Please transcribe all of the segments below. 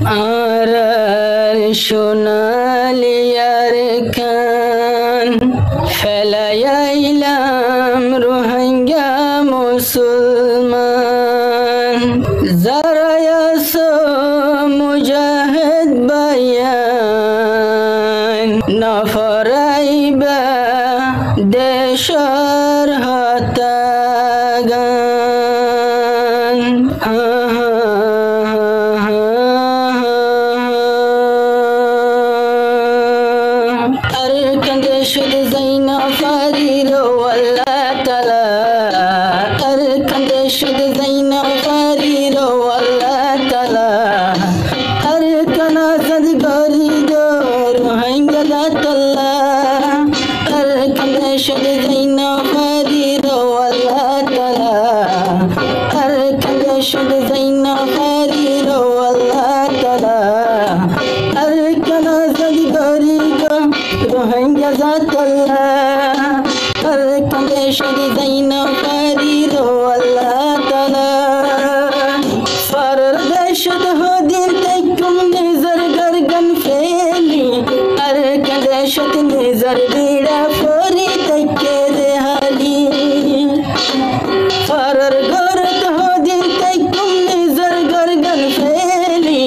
আর সোনালিয়ার খান ফেলাইলাম রোহিঙ্গা মুসলমান যারা আছো মুজাহিদ বায়ান নফরাইবা দেশর হতাগান আরে কান্দে শুধু যাইনা ফারিরো আল্লাহ তাআলা আরে কান্দে শুধু যাইনা ফারিরো আল্লাহ তাআলা আরে কানা সাদ গরি দো রোহিঙ্গা দাতাল্লা আরে কান্দে শুধু যাইনা ফারিরো আল্লাহ তাআলা আরে কান্দে শুধু যাইনা ফারিরো আল্লাহ তাআলা আরে কানা সাদ গরি দো রোহিঙ্গা দাতাল্লা আরে কান্দে শুধু যাইনা ফারিরো আল্লাহ তাআলা ফারর দেশত হদিন তাইকুম নিজার গরগন ফেলি আরে কান্দে শুধু নিজার বিড়া ফরি তাইকে রেহালি ফারর গরত হদিন তাইকুম নিজার গরগন ফেলি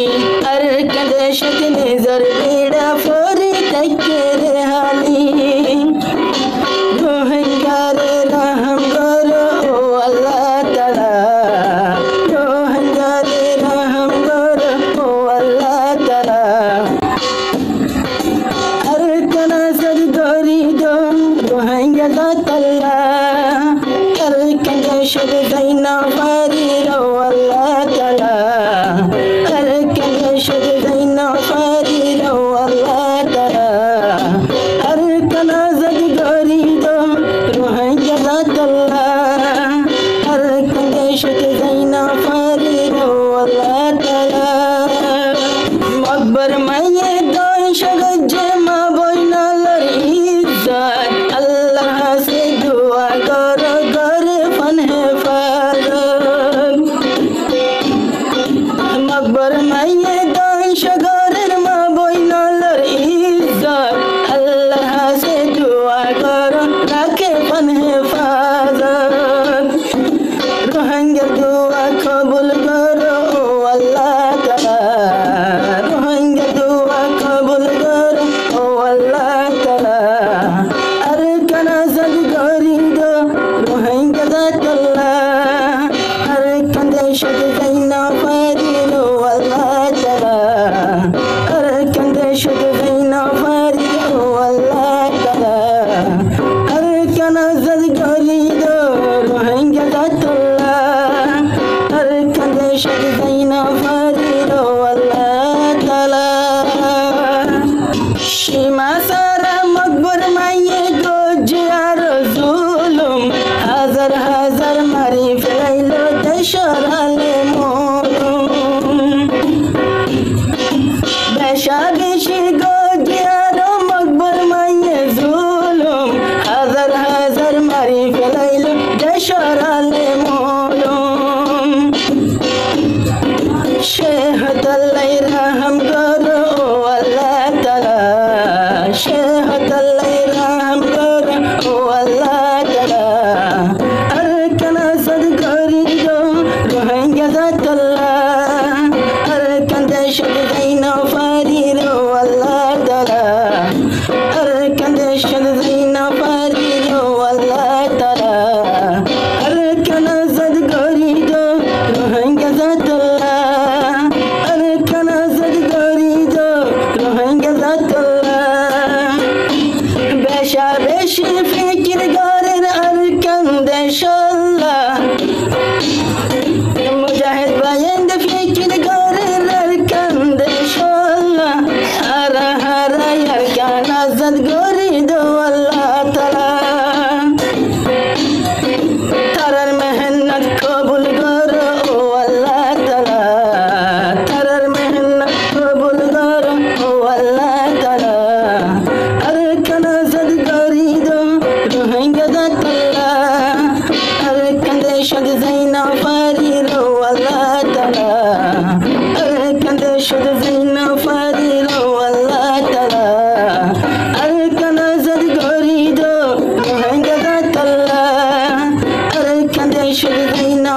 আরে কান্দে শুধু নিজার বিড়া ফরি তাইকে রেহালি রোহিঙ্গারে রহম করো ও আল্লাহ তাআলা রোহিঙ্গারে রহম করো ও আল্লাহ তাআলা আরে কানা সাদ গরি দো রোহিঙ্গা দাতাল্লা আরে কান্দে শুধু যাইনা ফারিরো আল্লাহ তাআলা আরে কান্দে শুধু যাইনা ফারিরো আল্লাহ তাআলা আরে কানা সাদ গরি দো রোহিঙ্গা দাতাল্লা আরে কান্দে শুধু যাইনা ফারিরো আল্লাহ তাআলা মকবর মায়ে দই সগজে মা বইনালার ইজ্জত আল্লাহ সে দুয়া করো করে ফন হেফাজত মকবর মায়ে দই সগরের মা বইনালার ইজ্জত আল্লাহ সে দুয়া করো রাখে ফন হেফাজত রোহিঙ্গা দুয়া কবুল করো ও আল্লাহ তাআলা রোহিঙ্গা দুয়া কবুল করো ও আল্লাহ তাআলা আরে কানা সাদ গরি দো রোহিঙ্গা দাতাল্লা আরে কান্দে শুধু যাইনা ফারিরো আল্লাহ তাআলা আরে কান্দে শুধু যাইনা ফারিরো আল্লাহ তাআলা আরে কানা সাদ গরি দো রোহিঙ্গা দাতাল্লা আরে কান্দে শুধু যাইনা ফারিরো আল্লাহ তাআলা সীমা সারা মকবর মাইয়ে গজে আর জুলুম হাজার হাজার মারি ফেলাইলো দেশর আলে মলুম বেশা বেশি গজে আর মকবর মাইয়ে জুলুম হাজার হাজার মারি ফেলাইলো দেশর আলে মলুম শেহতাল্লাই রহম করো ও আল্লাহ তাআলা শেহতাল্লাই রহম করো ও আল্লাহ তাআলা আরে কানা সাদ গরি দো রোহিঙ্গা দাতাল্লা আরে কান্দে শুধু যাইনা ফারিরো আল্লাহ তাআলা আরে কান্দে শুধু যাইনা ফারিরো আল্লাহ তাআলা আরে কানা সাদ গরি দো রোহিঙ্গা দাতাল্লা আরে কানা সাদ গরি দো রোহিঙ্গা দাতাল্লা বেশা বেশি ফিকির গরের আর কান্দে শাল্লা মুজাহিদ বায়ান ফিকির গরের আর কান্দে শাল্লা শুধু জিনা ফারিল আল্লাহ তালা আর কানা জদ গরি দো মহেঙ্গা তাল্লা আর কাঁদে শুধু জিনা